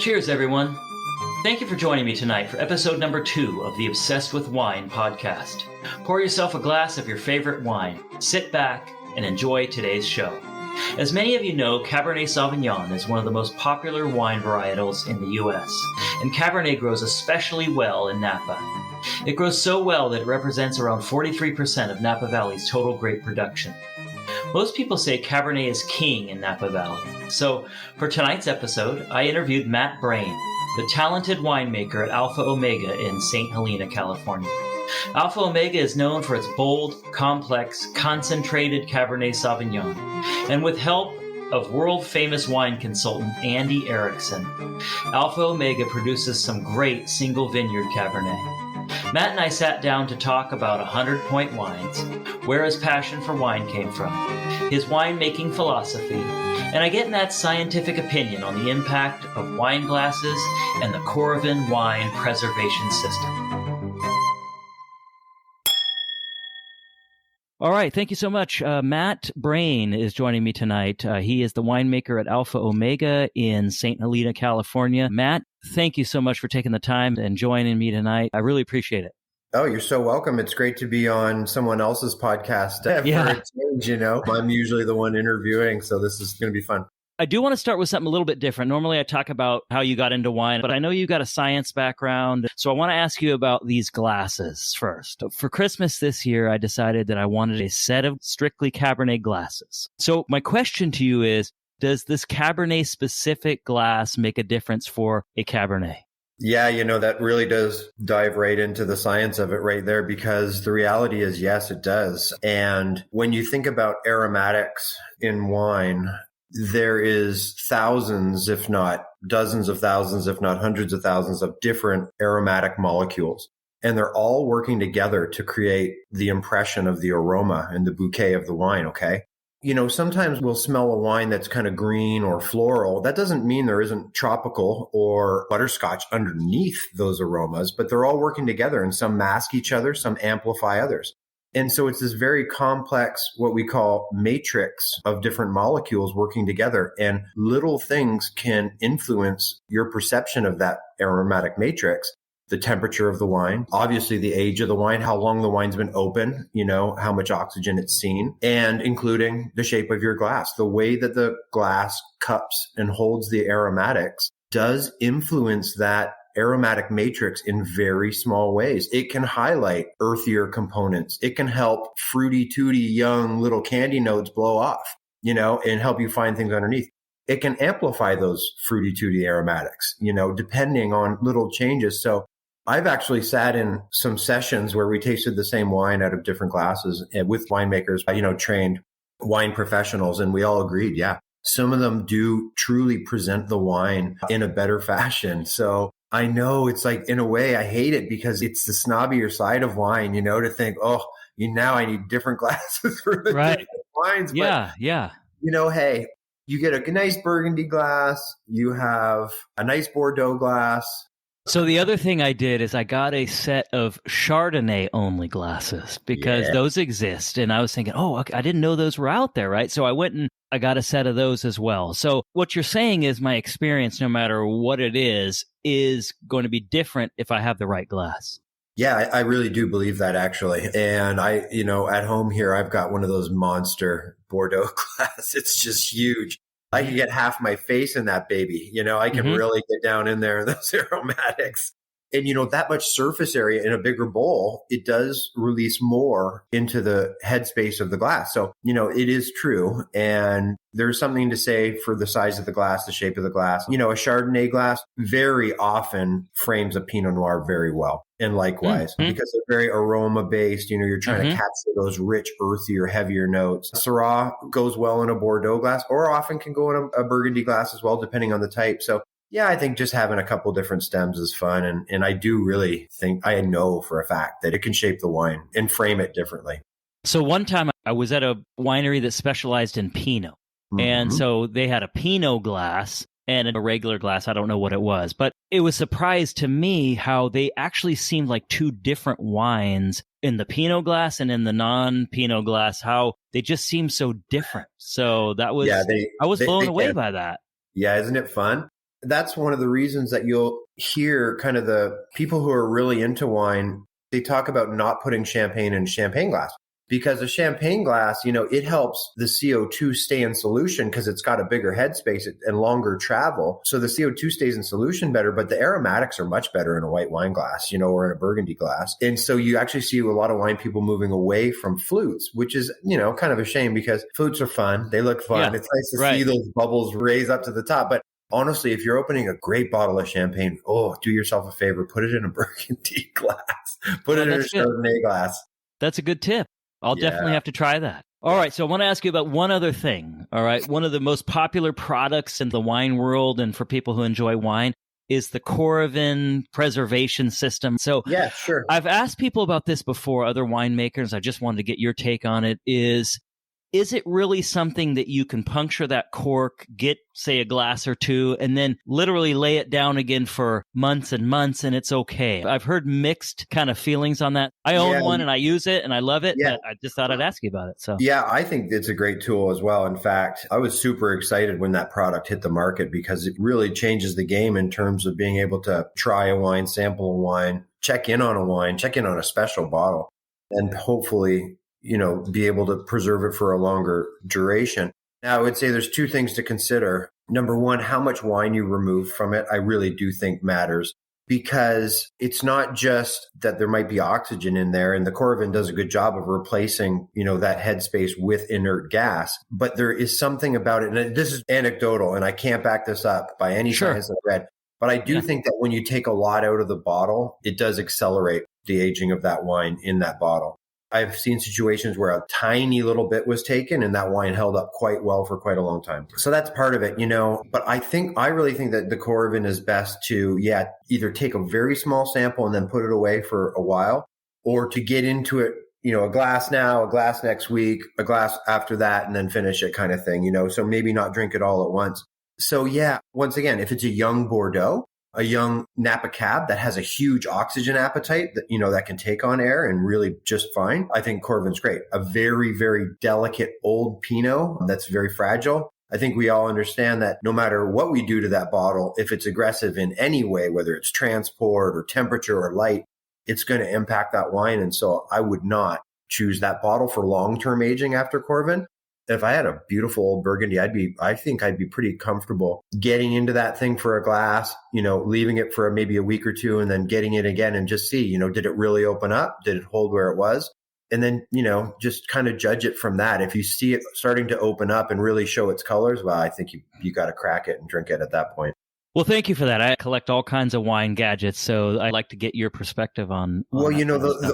Cheers, everyone. Thank you for joining me tonight for episode number 2 of the Obsessed with Wine podcast. Pour yourself a glass of your favorite wine, sit back, and enjoy today's show. As many of you know, Cabernet Sauvignon is one of the most popular wine varietals in the U.S., and Cabernet grows especially well in Napa. It grows so well that it represents around 43% of Napa Valley's total grape production. Most people say Cabernet is king in Napa Valley. So, for tonight's episode, I interviewed Matt Brain, the talented winemaker at Alpha Omega in St. Helena, California. Alpha Omega is known for its bold, complex, concentrated Cabernet Sauvignon. And with help of world-famous wine consultant Andy Erickson, Alpha Omega produces some great single vineyard Cabernet. Matt and I sat down to talk about 100-point wines, where his passion for wine came from, his winemaking philosophy, and I get Matt's scientific opinion on the impact of wine glasses and the Cork wine preservation system. All right, thank you so much. Matt Brain is joining me tonight. He is the winemaker at Alpha Omega in St. Helena, California. Matt, thank you so much for taking the time and joining me tonight. I really appreciate it. Oh, you're so welcome. It's great to be on someone else's podcast. For a change, you know. I'm usually the one interviewing, so this is going to be fun. I do want to start with something a little bit different. Normally I talk about how you got into wine, but I know you got a science background. So I want to ask you about these glasses first. For Christmas this year, I decided that I wanted a set of strictly Cabernet glasses. So my question to you is, does this Cabernet specific glass make a difference for a Cabernet? Yeah, you know, that really does dive right into the science of it right there, because the reality is, yes, it does. And when you think about aromatics in wine, there is thousands, if not dozens of thousands, if not hundreds of thousands of different aromatic molecules. And they're all working together to create the impression of the aroma and the bouquet of the wine, okay? You know, sometimes we'll smell a wine that's kind of green or floral. That doesn't mean there isn't tropical or butterscotch underneath those aromas, but they're all working together, and some mask each other, some amplify others. And so it's this very complex, what we call matrix of different molecules working together, and little things can influence your perception of that aromatic matrix. The temperature of the wine, obviously the age of the wine, how long the wine's been open, you know, how much oxygen it's seen, and including the shape of your glass. The way that the glass cups and holds the aromatics does influence that aromatic matrix in very small ways. It can highlight earthier components. It can help fruity, tooty, young little candy notes blow off, you know, and help you find things underneath. It can amplify those fruity, tooty aromatics, you know, depending on little changes. So I've actually sat in some sessions where we tasted the same wine out of different glasses with winemakers, you know, trained wine professionals. And we all agreed, yeah, some of them do truly present the wine in a better fashion. So I know it's like, in a way, I hate it because it's the snobbier side of wine, you know, to think, oh, now I need different glasses for the different wines. Yeah. You know, hey, you get a nice Burgundy glass, you have a nice Bordeaux glass. So the other thing I did is I got a set of Chardonnay only glasses because those exist. And I was thinking, oh, okay, I didn't know those were out there, right? So I went and I got a set of those as well. So what you're saying is my experience, no matter what it is going to be different if I have the right glass. Yeah, I really do believe that, actually. And I, you know, at home here, I've got one of those monster Bordeaux glasses. It's just huge. I can get half my face in that baby. You know, I can really get down in there in those aromatics. And, you know, that much surface area in a bigger bowl, it does release more into the headspace of the glass. So, you know, it is true. And there's something to say for the size of the glass, the shape of the glass. You know, a Chardonnay glass very often frames a Pinot Noir very well. And likewise, because they're very aroma based, you know, you're trying to capture those rich, earthier, heavier notes. Syrah goes well in a Bordeaux glass, or often can go in a Burgundy glass as well, depending on the type. So yeah, I think just having a couple different stems is fun. And I do really think, I know for a fact that it can shape the wine and frame it differently. So one time I was at a winery that specialized in Pinot. And so they had a Pinot glass and a regular glass. I don't know what it was, but it was a surprise to me how they actually seemed like two different wines in the Pinot glass and in the non-Pinot glass, how they just seemed so different. So that was, I was blown away by that. Yeah. Isn't it fun? that's one of the reasons that you'll hear kind of the people who are really into wine, they talk about not putting champagne in champagne glass. Because a champagne glass, it helps the CO2 stay in solution because it's got a bigger headspace and longer travel. So the CO2 stays in solution better, but the aromatics are much better in a white wine glass, or in a Burgundy glass. And so you actually see a lot of wine people moving away from flutes, which is, kind of a shame because flutes are fun. They look fun. Yeah, it's nice to see those bubbles raise up to the top. But honestly, if you're opening a great bottle of champagne, do yourself a favor, put it in a Burgundy glass, put it in a Chardonnay glass. That's a good tip. I'll definitely have to try that. All right. So I want to ask you about one other thing. All right. One of the most popular products in the wine world and for people who enjoy wine is the Cork Preservation system. So yeah, sure. I've asked people about this before, other winemakers. I just wanted to get your take on it. Is it really something that you can puncture that cork, get, say, a glass or two, and then literally lay it down again for months and months, and it's okay? I've heard mixed kind of feelings on that. I own one, and I use it, and I love it, but I just thought I'd ask you about it. So yeah, I think it's a great tool as well. In fact, I was super excited when that product hit the market because it really changes the game in terms of being able to try a wine, sample a wine, check in on a wine, check in on a special bottle, and hopefully be able to preserve it for a longer duration. Now, I would say there's two things to consider. Number one, how much wine you remove from it, I really do think matters because it's not just that there might be oxygen in there, and the Cork does a good job of replacing, that headspace with inert gas, but there is something about it. And this is anecdotal, and I can't back this up by any science I've read, but I do think that when you take a lot out of the bottle, it does accelerate the aging of that wine in that bottle. I've seen situations where a tiny little bit was taken and that wine held up quite well for quite a long time. So that's part of it, but I really think that the Cork is best to, either take a very small sample and then put it away for a while, or to get into it, a glass now, a glass next week, a glass after that, and then finish it kind of thing, so maybe not drink it all at once. So once again, if it's a young Bordeaux, a young Napa Cab that has a huge oxygen appetite that, that can take on air and really just fine, I think Cork's great. A very, very delicate old Pinot that's very fragile. I think we all understand that no matter what we do to that bottle, if it's aggressive in any way, whether it's transport or temperature or light, it's going to impact that wine. And so I would not choose that bottle for long-term aging after Cork. If I had a beautiful old Burgundy, I think I'd be pretty comfortable getting into that thing for a glass, leaving it for maybe a week or two and then getting it again and just see, did it really open up? Did it hold where it was? And then, just kind of judge it from that. If you see it starting to open up and really show its colors, well, I think you got to crack it and drink it at that point. Well, thank you for that. I collect all kinds of wine gadgets, so I'd like to get your perspective on well,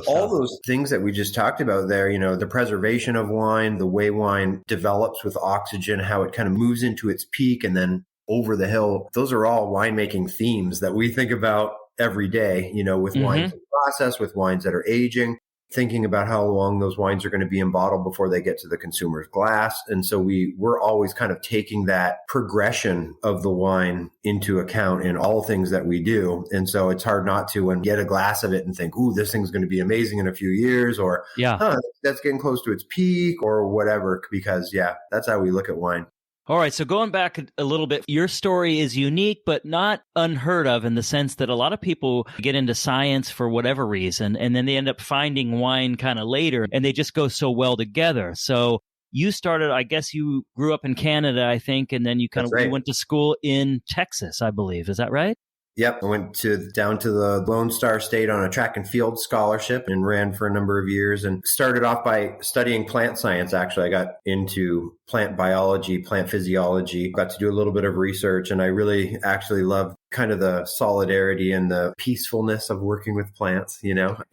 all those things that we just talked about there, the preservation of wine, the way wine develops with oxygen, how it kind of moves into its peak and then over the hill. Those are all winemaking themes that we think about every day, with wines in process, with wines that are aging, thinking about how long those wines are going to be in bottle before they get to the consumer's glass. And so we're always kind of taking that progression of the wine into account in all things that we do. And so it's hard not to get a glass of it and think, ooh, this thing's going to be amazing in a few years, or that's getting close to its peak or whatever, because that's how we look at wine. All right. So going back a little bit, your story is unique, but not unheard of in the sense that a lot of people get into science for whatever reason, and then they end up finding wine kind of later, and they just go so well together. So you started, I guess you grew up in Canada, I think, and then you you went to school in Texas, I believe. Is that right? Yep. I went down to the Lone Star State on a track and field scholarship and ran for a number of years and started off by studying plant science. Actually, I got into plant biology, plant physiology, got to do a little bit of research, and I really actually loved kind of the solidarity and the peacefulness of working with plants,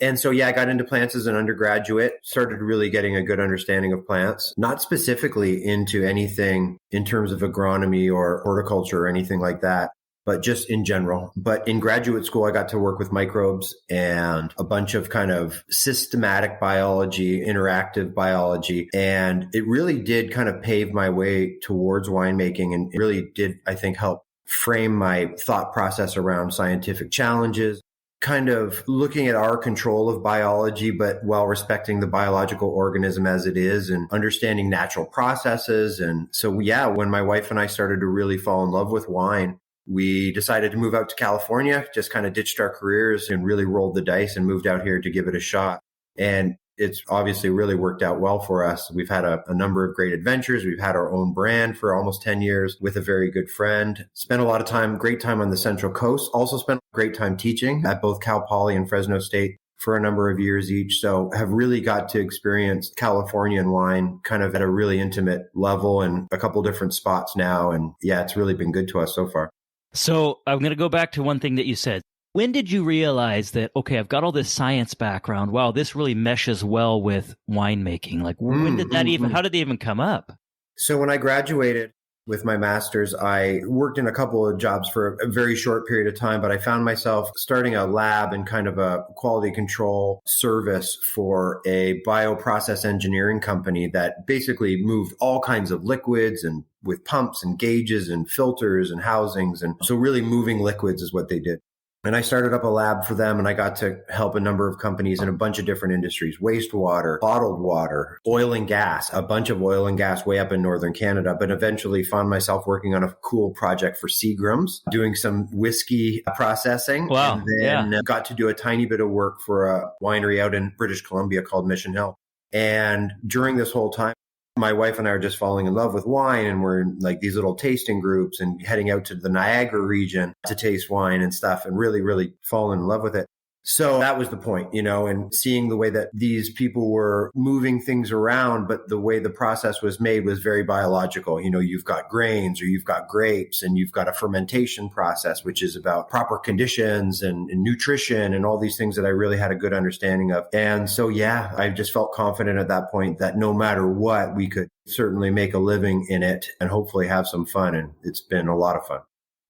And so, I got into plants as an undergraduate, started really getting a good understanding of plants, not specifically into anything in terms of agronomy or horticulture or anything like that, but just in general. But in graduate school, I got to work with microbes and a bunch of kind of systematic biology, interactive biology. And it really did kind of pave my way towards winemaking, and it really did, I think, help frame my thought process around scientific challenges, kind of looking at our control of biology, but while respecting the biological organism as it is and understanding natural processes. And so, when my wife and I started to really fall in love with wine, we decided to move out to California, just kind of ditched our careers and really rolled the dice and moved out here to give it a shot. And it's obviously really worked out well for us. We've had a number of great adventures. We've had our own brand for almost 10 years with a very good friend. Spent a lot of time, great time on the Central Coast. Also spent great time teaching at both Cal Poly and Fresno State for a number of years each. So have really got to experience Californian wine kind of at a really intimate level in a couple different spots now. And yeah, it's really been good to us so far. So I'm going to go back to one thing that you said. When did you realize that, okay, I've got all this science background. Wow, this really meshes well with winemaking. Like, when did that how did they even come up? So when I graduated with my master's, I worked in a couple of jobs for a very short period of time, but I found myself starting a lab and kind of a quality control service for a bioprocess engineering company that basically moved all kinds of liquids and with pumps and gauges and filters and housings. And so really moving liquids is what they did. And I started up a lab for them, and I got to help a number of companies in a bunch of different industries: wastewater, bottled water, oil and gas, a bunch of oil and gas way up in northern Canada. But eventually found myself working on a cool project for Seagram's, doing some whiskey processing. Wow. And then got to do a tiny bit of work for a winery out in British Columbia called Mission Hill. And during this whole time, my wife and I are just falling in love with wine, and we're in like these little tasting groups and heading out to the Niagara region to taste wine and stuff and really, really falling in love with it. So that was the point, and seeing the way that these people were moving things around, but the way the process was made was very biological. You've got grains or you've got grapes and you've got a fermentation process, which is about proper conditions and nutrition and all these things that I really had a good understanding of. And so, yeah, I just felt confident at that point that no matter what, we could certainly make a living in it and hopefully have some fun. And it's been a lot of fun.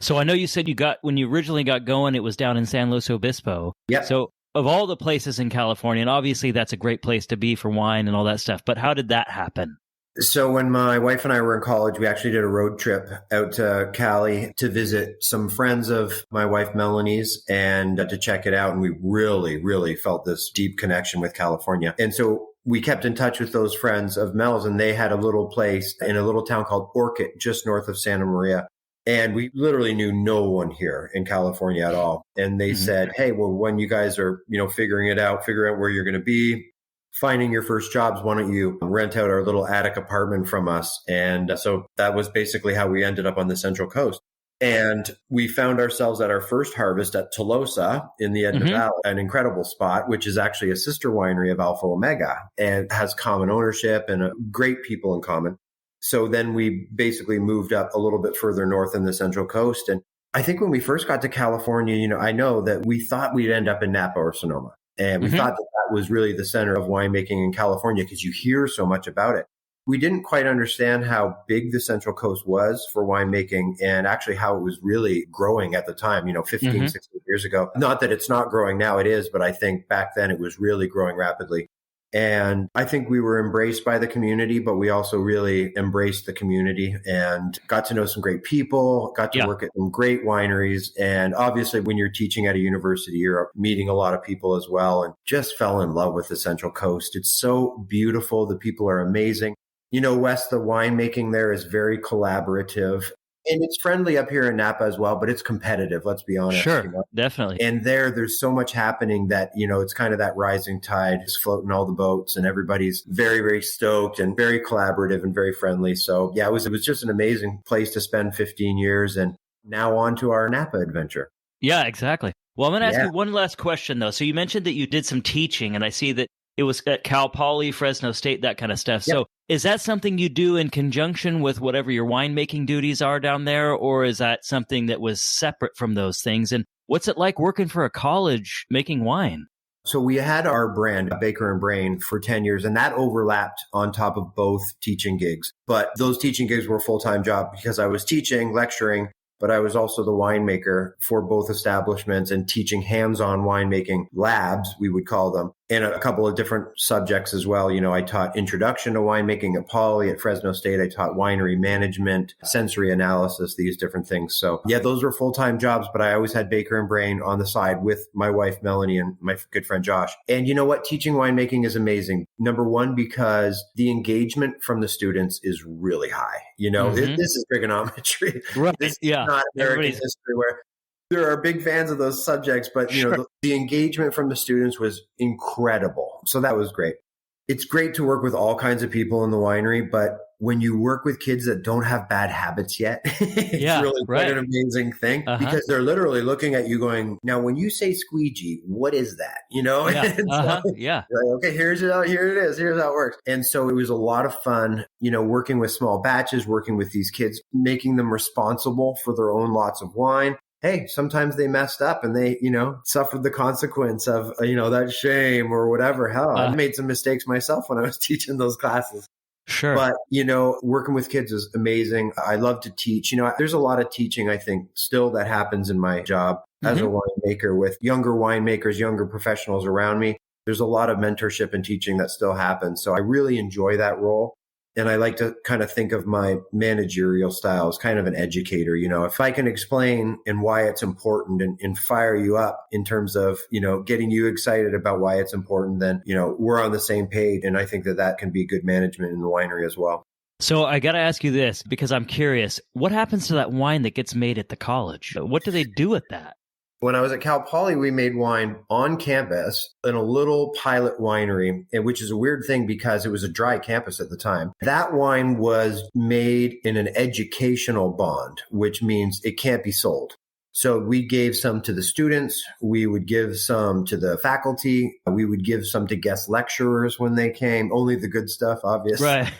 So I know you said when you originally got going, it was down in San Luis Obispo. Yeah. So of all the places in California, and obviously that's a great place to be for wine and all that stuff, but how did that happen? So when my wife and I were in college, we actually did a road trip out to Cali to visit some friends of my wife Melanie's and to check it out. And we really, really felt this deep connection with California. And so we kept in touch with those friends of Mel's, and they had a little place in a little town called Orchid, just north of Santa Maria. And we literally knew no one here in California at all. And they said, hey, well, when you guys are, figuring out where you're going to be, finding your first jobs, why don't you rent out our little attic apartment from us? And so that was basically how we ended up on the Central Coast. And we found ourselves at our first harvest at Tolosa in the Edna Valley, an incredible spot, which is actually a sister winery of Alpha Omega and has common ownership and great people in common. So then we basically moved up a little bit further north in the Central Coast. And I think when we first got to California, I know that we thought we'd end up in Napa or Sonoma. And we thought that was really the center of winemaking in California because you hear so much about it. We didn't quite understand how big the Central Coast was for winemaking and actually how it was really growing at the time, 15, 16 years ago. Not that it's not growing now, it is, but I think back then it was really growing rapidly. And I think we were embraced by the community, but we also really embraced the community and got to know some great people, got to work at some great wineries. And obviously, when you're teaching at a university, you're meeting a lot of people as well, and just fell in love with the Central Coast. It's so beautiful. The people are amazing. Wes, the winemaking there is very collaborative. And it's friendly up here in Napa as well, but it's competitive, let's be honest. Sure, definitely. And there's so much happening that, it's kind of that rising tide is floating all the boats and everybody's very, very stoked and very collaborative and very friendly. So yeah, it was just an amazing place to spend 15 years and now on to our Napa adventure. Yeah, exactly. Well, I'm going to ask you one last question though. So you mentioned that you did some teaching and I see that it was at Cal Poly, Fresno State, that kind of stuff. Yep. So is that something you do in conjunction with whatever your winemaking duties are down there? Or is that something that was separate from those things? And what's it like working for a college making wine? So we had our brand, Baker and Brain, for 10 years, and that overlapped on top of both teaching gigs. But those teaching gigs were a full-time job because I was teaching, lecturing, but I was also the winemaker for both establishments and teaching hands-on winemaking labs, we would call them. and a couple of different subjects as well. I taught introduction to winemaking at Poly. At Fresno State, I taught winery management, sensory analysis, these different things. So yeah, those were full-time jobs, but I always had Baker and Brain on the side with my wife, Melanie, and my good friend, Josh. And you know what? Teaching winemaking is amazing. Number one, because the engagement from the students is really high. This is trigonometry. Right. This is not American history where there are big fans of those subjects, but the engagement from the students was incredible. So that was great. It's great to work with all kinds of people in the winery, but when you work with kids that don't have bad habits yet, it's really quite an amazing thing because they're literally looking at you going, now, when you say squeegee, what is that? Okay, here it is. Here's how it works. And so it was a lot of fun, working with small batches, working with these kids, making them responsible for their own lots of wine. Hey, sometimes they messed up and they, suffered the consequence of, that shame or whatever. Hell, I made some mistakes myself when I was teaching those classes. Sure. But, working with kids is amazing. I love to teach. There's a lot of teaching, I think, still that happens in my job as a winemaker with younger winemakers, younger professionals around me. There's a lot of mentorship and teaching that still happens. So I really enjoy that role. And I like to kind of think of my managerial style as kind of an educator. If I can explain and why it's important and fire you up in terms of, getting you excited about why it's important, then, we're on the same page. And I think that can be good management in the winery as well. So I got to ask you this because I'm curious, what happens to that wine that gets made at the college? What do they do with that? When I was at Cal Poly, we made wine on campus in a little pilot winery, which is a weird thing because it was a dry campus at the time. That wine was made in an educational bond, which means it can't be sold. So we gave some to the students. We would give some to the faculty. We would give some to guest lecturers when they came, only the good stuff, obviously. Right.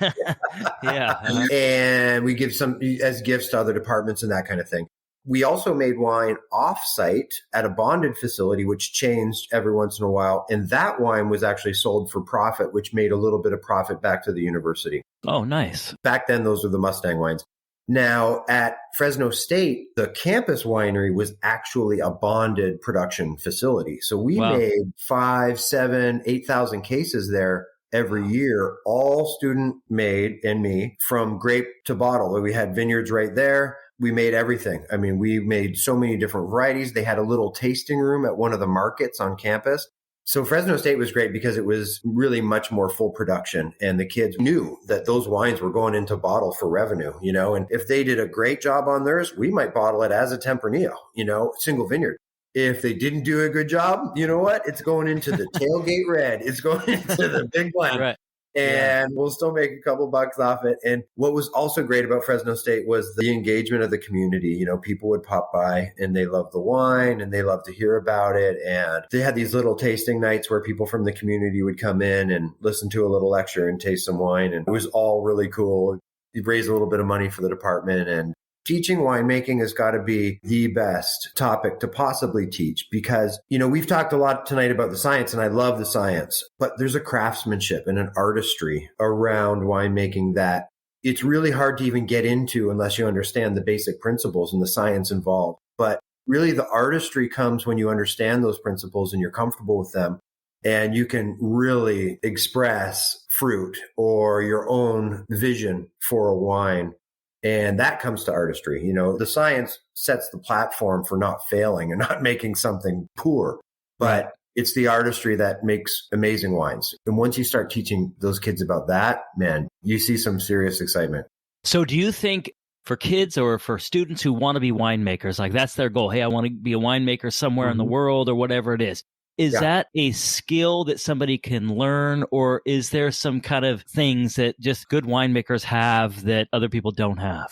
Yeah. And we give some as gifts to other departments and that kind of thing. We also made wine off-site at a bonded facility, which changed every once in a while. And that wine was actually sold for profit, which made a little bit of profit back to the university. Oh, nice. Back then, those were the Mustang wines. Now, at Fresno State, the campus winery was actually a bonded production facility. So we made 5, 7, 8,000 cases there every year, all student made and me from grape to bottle. We had vineyards right there. We made everything. I mean, we made so many different varieties. They had a little tasting room at one of the markets on campus. So Fresno State was great because it was really much more full production. And the kids knew that those wines were going into bottle for revenue, and if they did a great job on theirs, we might bottle it as a Tempranillo, single vineyard. If they didn't do a good job, you know what? It's going into the tailgate red. It's going into the big blend. Right. And we'll still make a couple bucks off it. And what was also great about Fresno State was the engagement of the community. People would pop by and they loved the wine and they loved to hear about it. And they had these little tasting nights where people from the community would come in and listen to a little lecture and taste some wine. And it was all really cool. You raise a little bit of money for the department, and teaching winemaking has got to be the best topic to possibly teach because, we've talked a lot tonight about the science, and I love the science, but there's a craftsmanship and an artistry around winemaking that it's really hard to even get into unless you understand the basic principles and the science involved. But really the artistry comes when you understand those principles and you're comfortable with them, and you can really express fruit or your own vision for a wine. And that comes to artistry. The science sets the platform for not failing and not making something poor, but it's the artistry that makes amazing wines. And once you start teaching those kids about that, man, you see some serious excitement. So do you think for kids or for students who want to be winemakers, like that's their goal? Hey, I want to be a winemaker somewhere in the world or whatever it is. Is that a skill that somebody can learn, or is there some kind of things that just good winemakers have that other people don't have?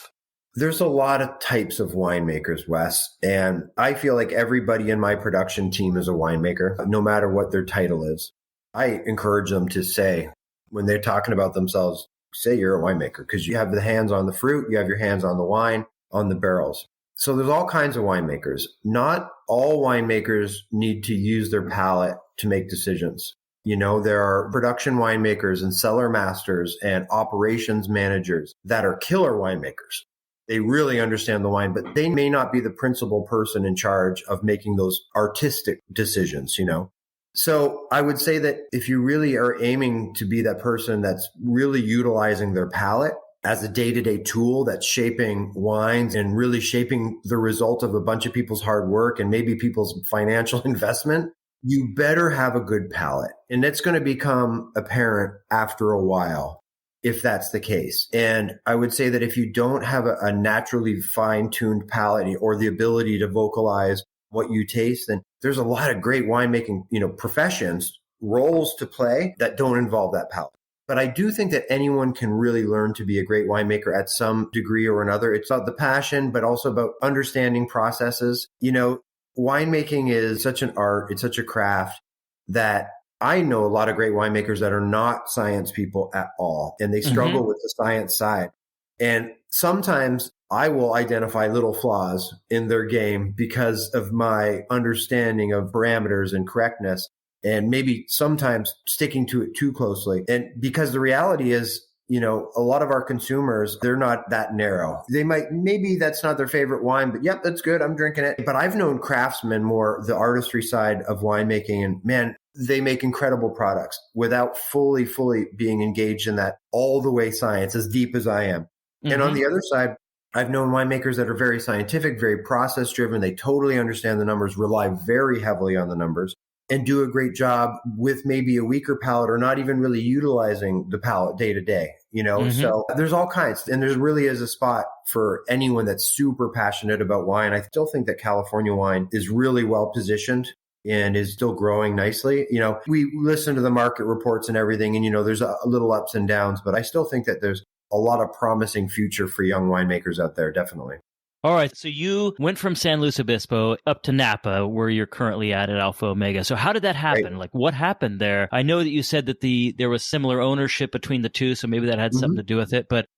There's a lot of types of winemakers, Wes, and I feel like everybody in my production team is a winemaker, no matter what their title is. I encourage them to say, when they're talking about themselves, say you're a winemaker, because you have the hands on the fruit, you have your hands on the wine, on the barrels. So there's all kinds of winemakers. Not all winemakers need to use their palate to make decisions. There are production winemakers and cellar masters and operations managers that are killer winemakers. They really understand the wine, but they may not be the principal person in charge of making those artistic decisions, So I would say that if you really are aiming to be that person that's really utilizing their palate as a day-to-day tool that's shaping wines and really shaping the result of a bunch of people's hard work and maybe people's financial investment, you better have a good palate. And it's going to become apparent after a while if that's the case. And I would say that if you don't have a naturally fine-tuned palate or the ability to vocalize what you taste, then there's a lot of great winemaking, professions, roles to play that don't involve that palate. But I do think that anyone can really learn to be a great winemaker at some degree or another. It's not the passion, but also about understanding processes. Winemaking is such an art. It's such a craft that I know a lot of great winemakers that are not science people at all, and they struggle with the science side. And sometimes I will identify little flaws in their game because of my understanding of parameters and correctness, and maybe sometimes sticking to it too closely. And because the reality is, a lot of our consumers, they're not that narrow. Maybe that's not their favorite wine, but yep, that's good. I'm drinking it. But I've known craftsmen, more the artistry side of winemaking, and man, they make incredible products without fully being engaged in that all the way science, as deep as I am. And on the other side, I've known winemakers that are very scientific, very process driven. They totally understand the numbers, rely very heavily on the numbers, and do a great job with maybe a weaker palate or not even really utilizing the palate day to day, So there's all kinds. And there really is a spot for anyone that's super passionate about wine. I still think that California wine is really well positioned and is still growing nicely. We listen to the market reports and everything, and, there's a little ups and downs, but I still think that there's a lot of promising future for young winemakers out there, definitely. All right. So you went from San Luis Obispo up to Napa, where you're currently at Alpha Omega. So how did that happen? Right. Like, what happened there? I know that you said that there was similar ownership between the two, so maybe that had something to do with it. But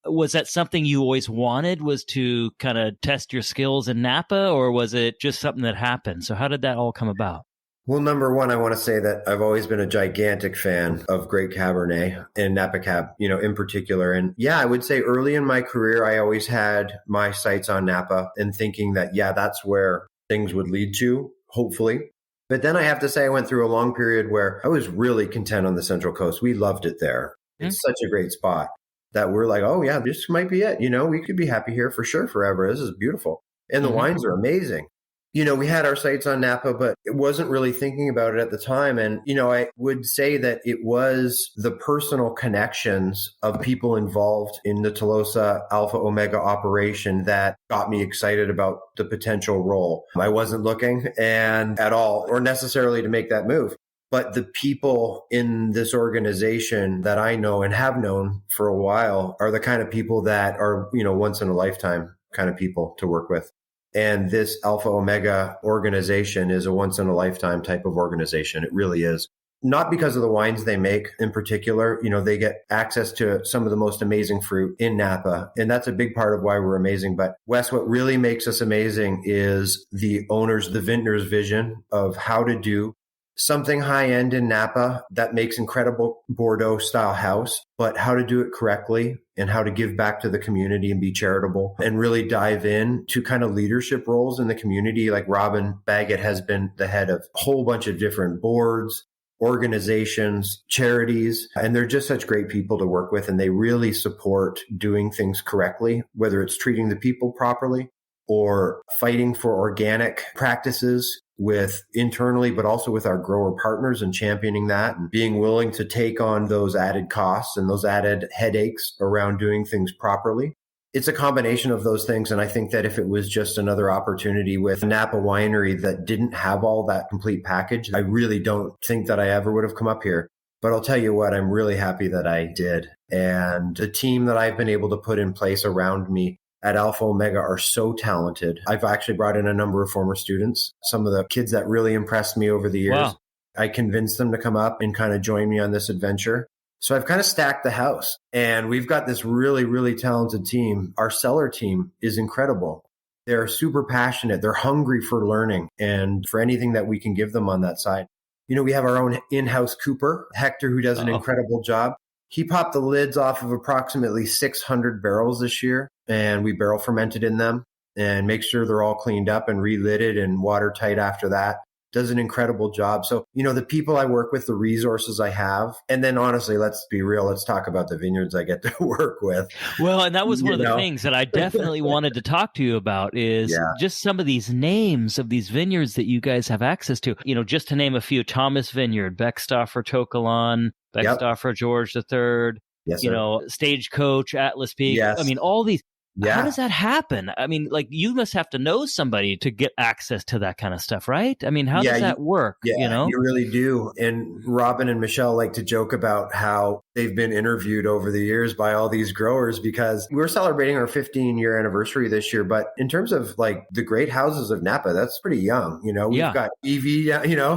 was that something you always wanted, was to kind of test your skills in Napa, or was it just something that happened? So how did that all come about? Well, number one, I want to say that I've always been a gigantic fan of great Cabernet and Napa Cab, in particular. And yeah, I would say early in my career, I always had my sights on Napa and thinking that, that's where things would lead to, hopefully. But then I have to say I went through a long period where I was really content on the Central Coast. We loved it there. It's such a great spot that we're like, oh yeah, this might be it. We could be happy here for sure forever. This is beautiful. And the wines are amazing. We had our sights on Napa, but it wasn't really thinking about it at the time. And, I would say that it was the personal connections of people involved in the Tolosa Alpha Omega operation that got me excited about the potential role. I wasn't looking at all or necessarily to make that move. But the people in this organization that I know and have known for a while are the kind of people that are, once in a lifetime kind of people to work with. And this Alpha Omega organization is a once in a lifetime type of organization. It really is. Not because of the wines they make in particular. They get access to some of the most amazing fruit in Napa. And that's a big part of why we're amazing. But Wes, what really makes us amazing is the vintner's vision of how to do something high end in Napa that makes incredible Bordeaux style house, but how to do it correctly and how to give back to the community and be charitable and really dive in to kind of leadership roles in the community. Like Robin Baggett has been the head of a whole bunch of different boards, organizations, charities, and they're just such great people to work with. And they really support doing things correctly, whether it's treating the people properly or fighting for organic practices with internally, but also with our grower partners and championing that and being willing to take on those added costs and those added headaches around doing things properly. It's a combination of those things. And I think that if it was just another opportunity with Napa Winery that didn't have all that complete package, I really don't think that I ever would have come up here. But I'll tell you what, I'm really happy that I did. And the team that I've been able to put in place around me at Alpha Omega are so talented. I've actually brought in a number of former students, some of the kids that really impressed me over the years. Wow. I convinced them to come up and kind of join me on this adventure. So I've kind of stacked the house and we've got this really, really talented team. Our cellar team is incredible. They're super passionate. They're hungry for learning and for anything that we can give them on that side. We have our own in-house cooper, Hector, who does an incredible job. He popped the lids off of approximately 600 barrels this year, and we barrel fermented in them and make sure they're all cleaned up and relidded and watertight after that. does an incredible job. So, the people I work with, the resources I have, and then honestly, let's be real, let's talk about the vineyards I get to work with. Well, and that was one of the things that I definitely wanted to talk to you about is just some of these names of these vineyards that you guys have access to. Just to name a few: Thomas Vineyard, Beckstoffer Tokelon, Beckstoffer George III, yes, sir. Stagecoach, Atlas Peak. Yes. I mean, all these. Yeah. How does that happen? I mean, you must have to know somebody to get access to that kind of stuff, right? I mean, how does that work? Yeah, you really do. And Robin and Michelle like to joke about how they've been interviewed over the years by all these growers, because we're celebrating our 15-year anniversary this year. But in terms of the great houses of Napa, that's pretty young. We've got EV,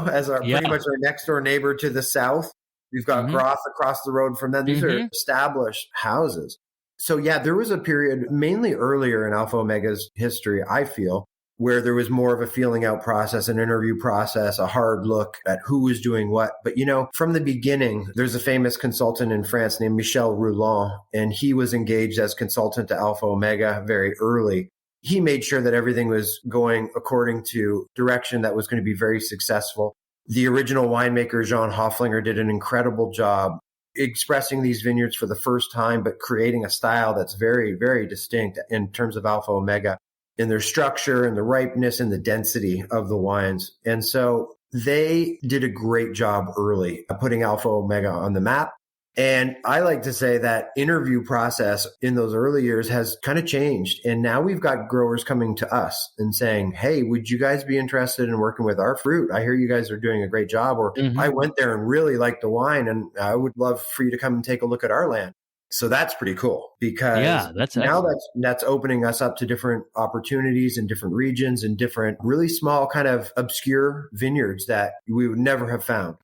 as our pretty much our next door neighbor to the south. We've got Groth across the road from them. These are established houses. So there was a period mainly earlier in Alpha Omega's history, I feel, where there was more of a feeling out process, an interview process, a hard look at who was doing what. But, from the beginning, there's a famous consultant in France named Michel Roulon, and he was engaged as consultant to Alpha Omega very early. He made sure that everything was going according to direction that was going to be very successful. The original winemaker, Jean Hofflinger, did an incredible job expressing these vineyards for the first time, but creating a style that's very, very distinct in terms of Alpha Omega, in their structure and the ripeness and the density of the wines. And so they did a great job early of putting Alpha Omega on the map. And I like to say that interview process in those early years has kind of changed. And now we've got growers coming to us and saying, hey, would you guys be interested in working with our fruit? I hear you guys are doing a great job. Or I went there and really liked the wine, and I would love for you to come and take a look at our land. So that's pretty cool, because that's opening us up to different opportunities in different regions and different really small kind of obscure vineyards that we would never have found.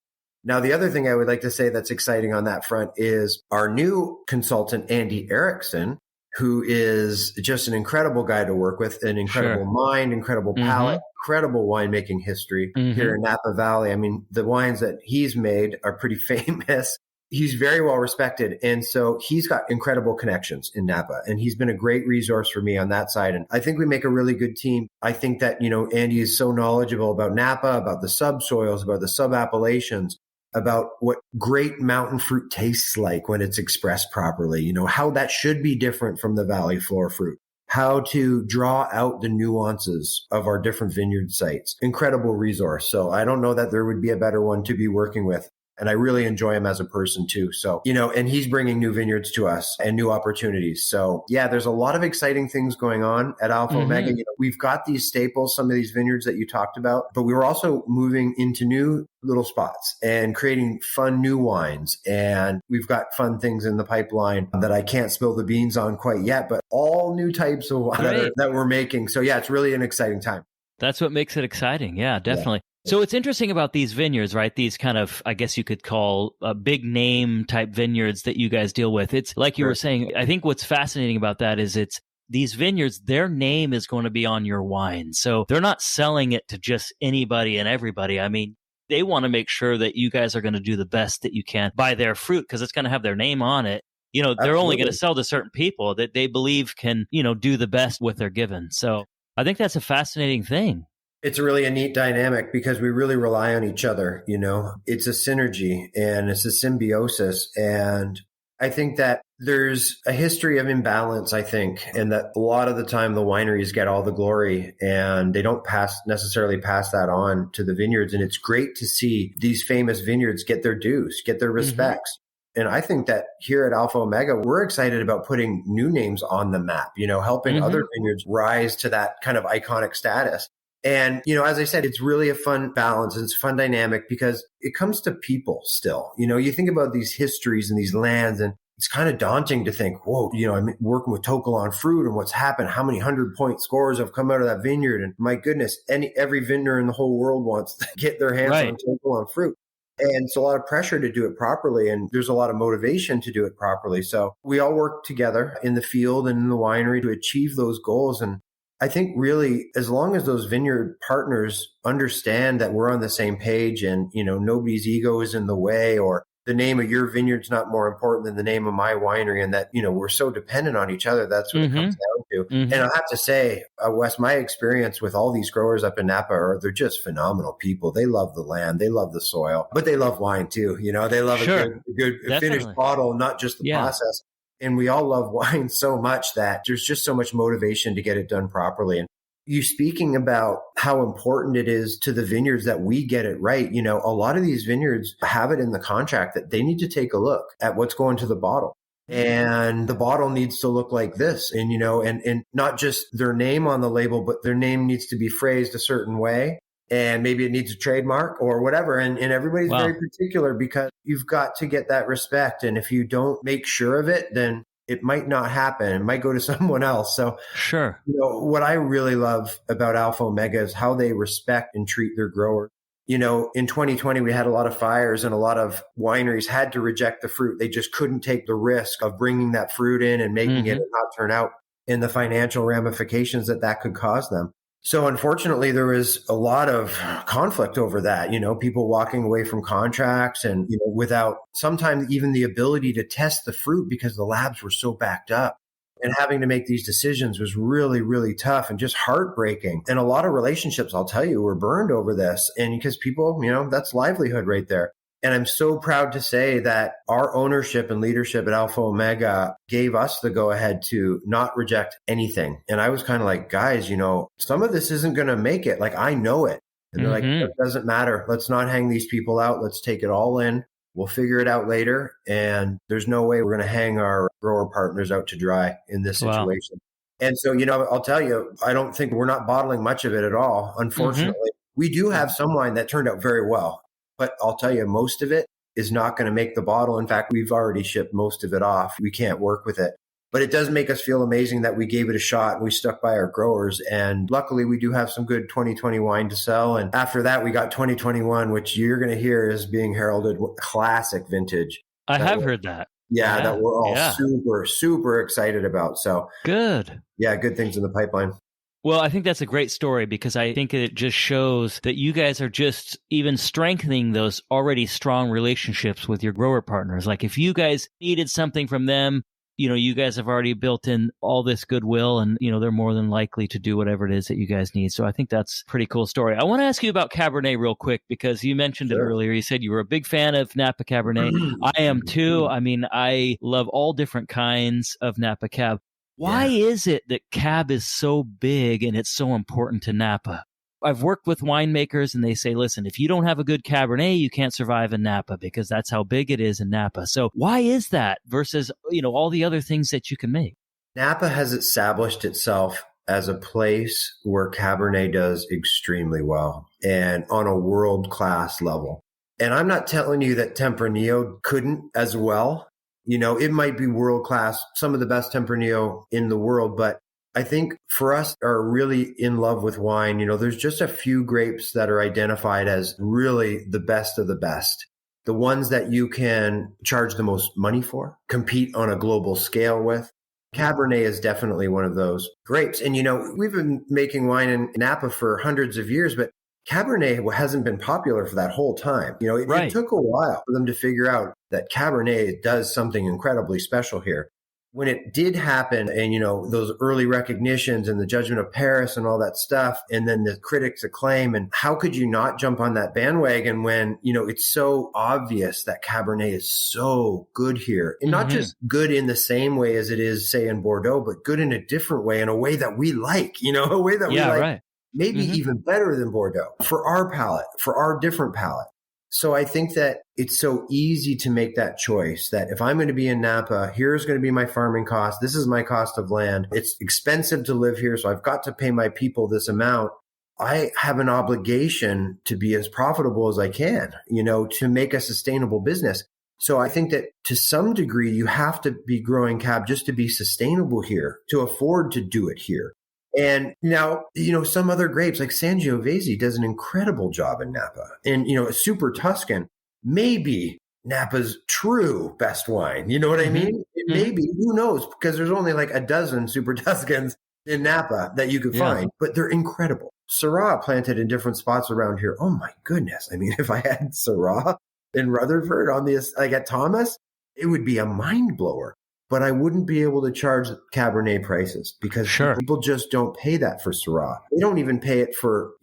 Now, the other thing I would like to say that's exciting on that front is our new consultant, Andy Erickson, who is just an incredible guy to work with, an incredible mind, incredible palate, incredible winemaking history here in Napa Valley. I mean, the wines that he's made are pretty famous. He's very well respected. And so he's got incredible connections in Napa, and he's been a great resource for me on that side. And I think we make a really good team. I think that, Andy is so knowledgeable about Napa, about the subsoils, about the sub-appellations, about what great mountain fruit tastes like when it's expressed properly, how that should be different from the valley floor fruit, how to draw out the nuances of our different vineyard sites. Incredible resource. So I don't know that there would be a better one to be working with. And I really enjoy him as a person too. So, and he's bringing new vineyards to us and new opportunities. So there's a lot of exciting things going on at Alpha Omega. We've got these staples, some of these vineyards that you talked about, but we were also moving into new little spots and creating fun new wines. And we've got fun things in the pipeline that I can't spill the beans on quite yet, but all new types of wine that we're making. So it's really an exciting time. That's what makes it exciting. Yeah, definitely. Yeah. So it's interesting about these vineyards, right? These kind of, I guess you could call big name type vineyards that you guys deal with. It's like you were saying, I think what's fascinating about that is it's these vineyards, their name is going to be on your wine. So they're not selling it to just anybody and everybody. I mean, they want to make sure that you guys are going to do the best that you can by their fruit, because it's going to have their name on it. They're only going to sell to certain people that they believe can, do the best what they're given. So I think that's a fascinating thing. It's really a neat dynamic because we really rely on each other. It's a synergy and it's a symbiosis. And I think that there's a history of imbalance, I think, and that a lot of the time the wineries get all the glory and they don't necessarily pass that on to the vineyards. And it's great to see these famous vineyards get their dues, get their respects. And I think that here at Alpha Omega, we're excited about putting new names on the map, helping other vineyards rise to that kind of iconic status. And, as I said, it's really a fun balance and it's a fun dynamic because it comes to people still. You think about these histories and these lands, and it's kind of daunting to think, whoa, I'm working with Tokelon fruit and what's happened, how many 100-point scores have come out of that vineyard. And my goodness, every vineyard in the whole world wants to get their hands on Tokelon fruit. And it's a lot of pressure to do it properly. And there's a lot of motivation to do it properly. So we all work together in the field and in the winery to achieve those goals. And I think really, as long as those vineyard partners understand that we're on the same page and, nobody's ego is in the way, or the name of your vineyard's not more important than the name of my winery, and that, we're so dependent on each other. That's what it comes down to. And I have to say, Wes, my experience with all these growers up in Napa they're just phenomenal people. They love the land, they love the soil, but they love wine too. They love a good finished bottle, not just the process. And we all love wine so much that there's just so much motivation to get it done properly. And you speaking about how important it is to the vineyards that we get it right. A lot of these vineyards have it in the contract that they need to take a look at what's going to the bottle. And the bottle needs to look like this. And, and not just their name on the label, but their name needs to be phrased a certain way. And maybe it needs a trademark or whatever. And everybody's very particular because you've got to get that respect. And if you don't make sure of it, then it might not happen. It might go to someone else. So sure. What I really love about Alpha Omega is how they respect and treat their growers. In 2020, we had a lot of fires and a lot of wineries had to reject the fruit. They just couldn't take the risk of bringing that fruit in and making it not turn out, and the financial ramifications that could cause them. So unfortunately, there was a lot of conflict over that, people walking away from contracts and, without sometimes even the ability to test the fruit because the labs were so backed up. And having to make these decisions was really, really tough and just heartbreaking. And a lot of relationships, I'll tell you, were burned over this. And because people, that's livelihood right there. And I'm so proud to say that our ownership and leadership at Alpha Omega gave us the go ahead to not reject anything. And I was kind of like, guys, some of this isn't going to make it. Like, I know it. And they're like, it doesn't matter. Let's not hang these people out. Let's take it all in. We'll figure it out later. And there's no way we're going to hang our grower partners out to dry in this situation. Wow. And so, I'll tell you, I don't think we're not bottling much of it at all. Unfortunately, we do have some wine that turned out very well. But I'll tell you, most of it is not going to make the bottle. In fact, we've already shipped most of it off. We can't work with it. But it does make us feel amazing that we gave it a shot. We stuck by our growers. And luckily, we do have some good 2020 wine to sell. And after that, we got 2021, which you're going to hear is being heralded classic vintage. I have heard that. Yeah, that we're all super, super excited about. So good. Yeah, good things in the pipeline. Well, I think that's a great story because I think it just shows that you guys are just even strengthening those already strong relationships with your grower partners. Like if you guys needed something from them, you guys have already built in all this goodwill and, they're more than likely to do whatever it is that you guys need. So I think that's a pretty cool story. I want to ask you about Cabernet real quick because you mentioned it earlier. You said you were a big fan of Napa Cabernet. I am too. I mean, I love all different kinds of Napa Cab. Why is it that Cab is so big and it's so important to Napa? I've worked with winemakers and they say, listen, if you don't have a good Cabernet, you can't survive in Napa because that's how big it is in Napa. So why is that versus, all the other things that you can make? Napa has established itself as a place where Cabernet does extremely well and on a world-class level. And I'm not telling you that Tempranillo couldn't as well. It might be world-class, some of the best Tempranillo in the world, but I think for us are really in love with wine. There's just a few grapes that are identified as really the best of the best. The ones that you can charge the most money for, compete on a global scale with. Cabernet is definitely one of those grapes. And, we've been making wine in Napa for hundreds of years, but Cabernet hasn't been popular for that whole time. It took a while for them to figure out that Cabernet does something incredibly special here. When it did happen and, those early recognitions and the Judgment of Paris and all that stuff, and then the critics' acclaim, and how could you not jump on that bandwagon when, it's so obvious that Cabernet is so good here. And not just good in the same way as it is, say, in Bordeaux, but good in a different way, in a way that we like, a way that we like. Right. Maybe even better than Bordeaux for our palate, for our different palate. So I think that it's so easy to make that choice that if I'm going to be in Napa, here's going to be my farming cost. This is my cost of land. It's expensive to live here, so I've got to pay my people this amount. I have an obligation to be as profitable as I can, to make a sustainable business. So I think that to some degree, you have to be growing Cab just to be sustainable here, to afford to do it here. And now, some other grapes like Sangiovese does an incredible job in Napa. And, Super Tuscan may be Napa's true best wine. You know what I mean? It may be, who knows? Because there's only like a dozen Super Tuscans in Napa that you could find, but they're incredible. Syrah planted in different spots around here. Oh my goodness. I mean, if I had Syrah, in Rutherford on this, like at Thomas, it would be a mind blower. But I wouldn't be able to charge Cabernet prices because people just don't pay that for Syrah. They don't even pay it for,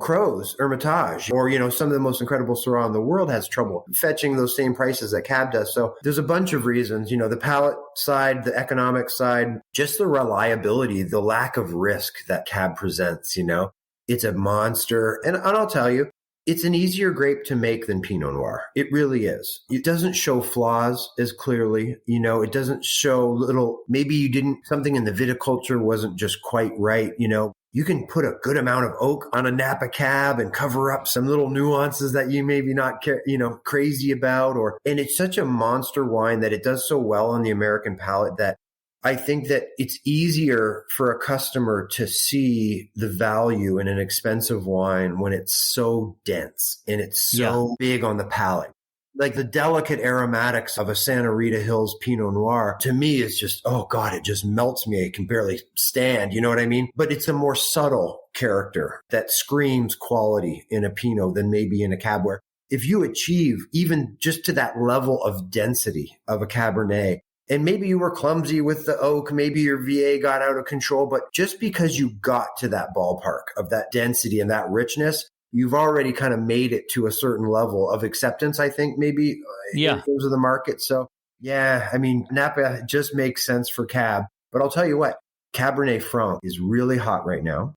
Crows, Hermitage, or, some of the most incredible Syrah in the world has trouble fetching those same prices that Cab does. So there's a bunch of reasons, the palate side, the economic side, just the reliability, the lack of risk that Cab presents, it's a monster. And I'll tell you, it's an easier grape to make than Pinot Noir. It really is. It doesn't show flaws as clearly. It doesn't show maybe something in the viticulture wasn't just quite right. You can put a good amount of oak on a Napa Cab and cover up some little nuances that you maybe not care, crazy about. And it's such a monster wine that it does so well on the American palate that I think that it's easier for a customer to see the value in an expensive wine when it's so dense and it's so big on the palate. Like the delicate aromatics of a Santa Rita Hills Pinot Noir, to me is just, oh God, it just melts me. I can barely stand. You know what I mean? But it's a more subtle character that screams quality in a Pinot than maybe in a Cab, where if you achieve even just to that level of density of a Cabernet, and maybe you were clumsy with the oak, maybe your VA got out of control, but just because you got to that ballpark of that density and that richness, you've already kind of made it to a certain level of acceptance, I think, maybe in terms of the market. So, Napa just makes sense for Cab. But I'll tell you what, Cabernet Franc is really hot right now.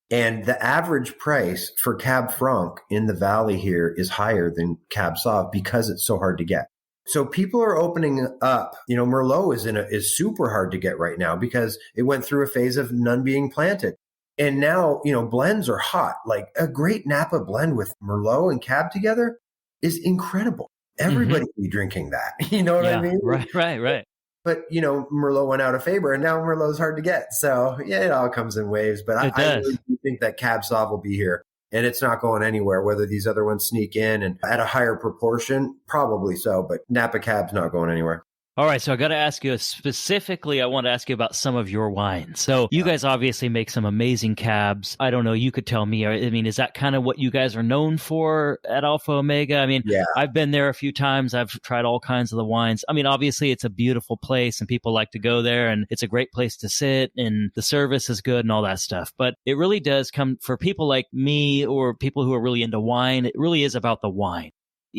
And the average price for Cab Franc in the valley here is higher than Cab Sauv because it's so hard to get. So people are opening up. Merlot is super hard to get right now because it went through a phase of none being planted. And now, blends are hot. Like a great Napa blend with Merlot and Cab together is incredible. Everybody can be drinking that. You know what I mean? Right. But, Merlot went out of favor and now Merlot's hard to get. So it all comes in waves. But I really do think that Cab Sauv will be here. And it's not going anywhere, whether these other ones sneak in and at a higher proportion, probably so. But Napa Cab's not going anywhere. All right, so I got to ask you specifically, I want to ask you about some of your wines. So you guys obviously make some amazing cabs. I don't know, you could tell me, is that kind of what you guys are known for at Alpha Omega? I've been there a few times. I've tried all kinds of the wines. Obviously it's a beautiful place and people like to go there and it's a great place to sit and the service is good and all that stuff. But it really does come for people like me or people who are really into wine. It really is about the wine.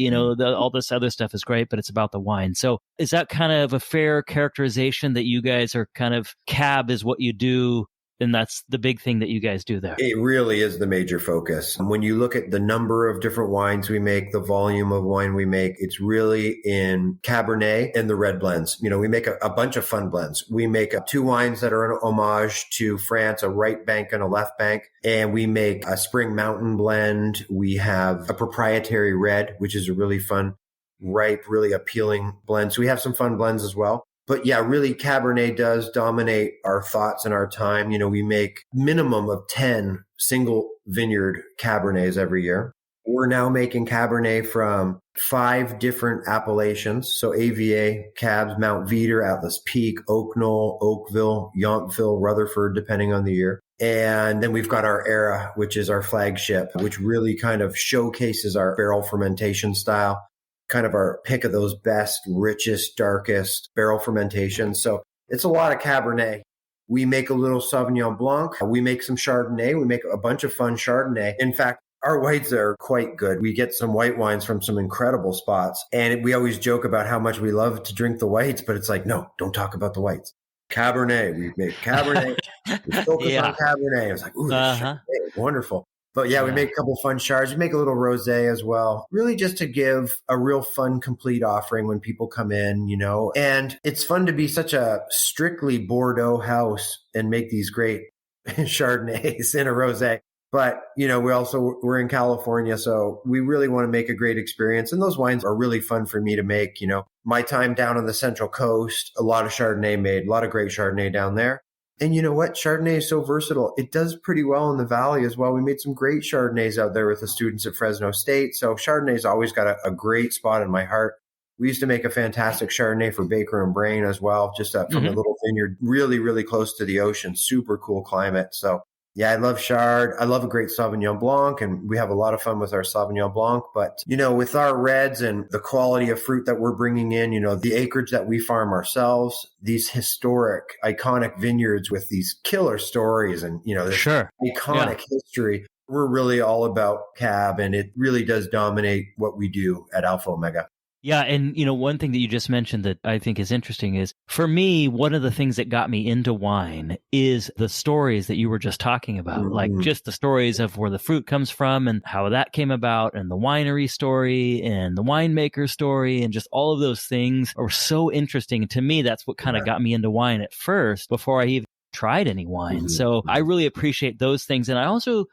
All this other stuff is great, but it's about the wine. So is that kind of a fair characterization that you guys are kind of Cab is what you do? And that's the big thing that you guys do there. It really is the major focus. When you look at the number of different wines we make, the volume of wine we make, it's really in Cabernet and the red blends. We make a bunch of fun blends. We make 2 wines that are an homage to France, a right bank and a left bank. And we make a Spring Mountain blend. We have a proprietary red, which is a really fun, ripe, really appealing blend. So we have some fun blends as well. But yeah, really Cabernet does dominate our thoughts and our time. We make minimum of 10 single vineyard Cabernets every year. We're now making Cabernet from 5 different appellations. So AVA, Cabs, Mount Veeder, Atlas Peak, Oak Knoll, Oakville, Yountville, Rutherford, depending on the year. And then we've got our Era, which is our flagship, which really kind of showcases our barrel fermentation style. Kind of our pick of those best, richest, darkest barrel fermentations. So it's a lot of Cabernet. We make a little Sauvignon Blanc. We make some Chardonnay. We make a bunch of fun Chardonnay. In fact, our whites are quite good. We get some white wines from some incredible spots. And we always joke about how much we love to drink the whites, but it's like, no, don't talk about the whites. Cabernet. We make Cabernet. We focus on Cabernet. It's like, ooh, Chardonnay, wonderful. But we make a couple fun Chards. We make a little rosé as well, really just to give a real fun, complete offering when people come in, And it's fun to be such a strictly Bordeaux house and make these great Chardonnays in a rosé. But, we're in California, so we really want to make a great experience. And those wines are really fun for me to make, My time down on the Central Coast, a lot of Chardonnay made, a lot of great Chardonnay down there. And you know what? Chardonnay is so versatile. It does pretty well in the valley as well. We made some great Chardonnays out there with the students at Fresno State. So Chardonnay's always got a great spot in my heart. We used to make a fantastic Chardonnay for Baker and Brain as well, just from a little vineyard really, really close to the ocean. Super cool climate. So Yeah, I love Chard. I love a great Sauvignon Blanc, and we have a lot of fun with our Sauvignon Blanc. But, with our reds and the quality of fruit that we're bringing in, the acreage that we farm ourselves, these historic, iconic vineyards with these killer stories and, this iconic history, we're really all about Cab, and it really does dominate what we do at Alpha Omega. Yeah. And, one thing that you just mentioned that I think is interesting is, for me, one of the things that got me into wine is the stories that you were just talking about, like just the stories of where the fruit comes from and how that came about, and the winery story and the winemaker story, and just all of those things are so interesting. To me, that's what kind of got me into wine at first before I even tried any wine. So I really appreciate those things. And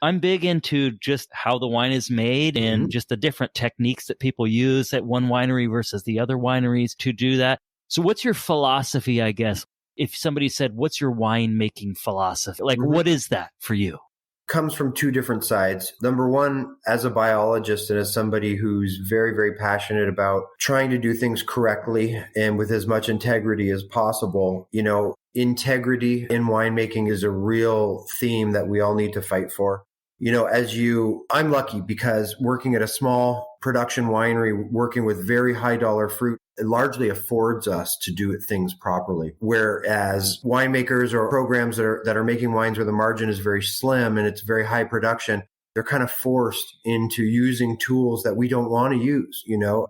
I'm big into just how the wine is made and just the different techniques that people use at one winery versus the other wineries to do that. So what's your philosophy, I guess? If somebody said, what's your winemaking philosophy? Like, what is that for you? Comes from two different sides. Number one, as a biologist and as somebody who's very, very passionate about trying to do things correctly and with as much integrity as possible, integrity in winemaking is a real theme that we all need to fight for. I'm lucky because working at a small production winery, working with very high dollar fruit, it largely affords us to do things properly. Whereas winemakers or programs that are making wines where the margin is very slim and it's very high production, they're kind of forced into using tools that we don't want to use,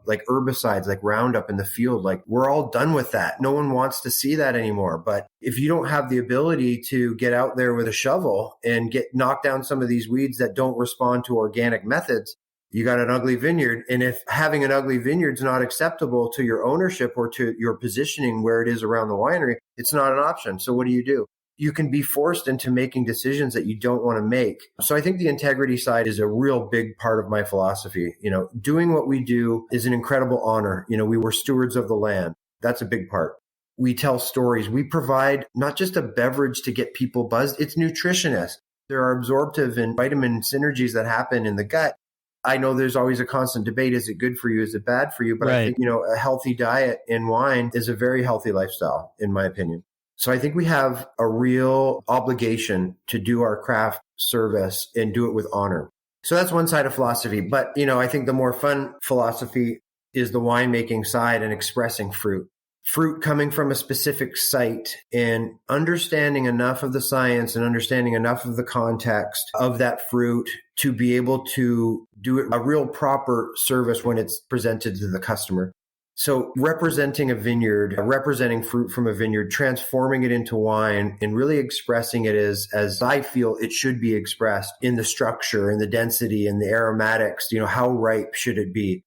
like herbicides, like Roundup in the field. Like, we're all done with that. No one wants to see that anymore. But if you don't have the ability to get out there with a shovel and knock down some of these weeds that don't respond to organic methods, you got an ugly vineyard. And if having an ugly vineyard is not acceptable to your ownership or to your positioning where it is around the winery, it's not an option. So what do? You can be forced into making decisions that you don't want to make. So I think the integrity side is a real big part of my philosophy. Doing what we do is an incredible honor. We were stewards of the land. That's a big part. We tell stories. We provide not just a beverage to get people buzzed, it's nutritionists. There are absorptive and vitamin synergies that happen in the gut. I know there's always a constant debate. Is it good for you? Is it bad for you? But I think, a healthy diet in wine is a very healthy lifestyle, in my opinion. So I think we have a real obligation to do our craft service and do it with honor. So that's one side of philosophy. But, I think the more fun philosophy is the winemaking side and expressing fruit. Fruit coming from a specific site and understanding enough of the science and understanding enough of the context of that fruit to be able to do it a real proper service when it's presented to the customer. So representing a vineyard, representing fruit from a vineyard, transforming it into wine and really expressing it as I feel it should be expressed in the structure and the density and the aromatics, how ripe should it be?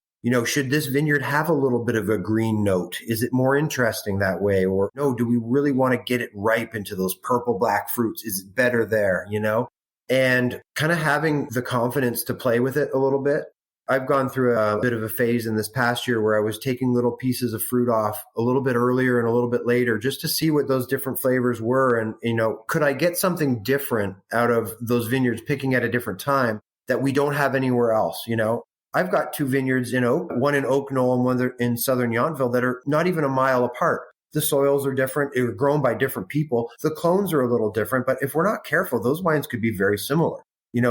Should this vineyard have a little bit of a green note? Is it more interesting that way? Or no, do we really want to get it ripe into those purple black fruits? Is it better there, And kind of having the confidence to play with it a little bit. I've gone through a bit of a phase in this past year where I was taking little pieces of fruit off a little bit earlier and a little bit later just to see what those different flavors were. And, could I get something different out of those vineyards picking at a different time that we don't have anywhere else? I've got two vineyards in Oak, one in Oak Knoll and one in Southern Yountville that are not even a mile apart. The soils are different. They were grown by different people. The clones are a little different, but if we're not careful, those wines could be very similar.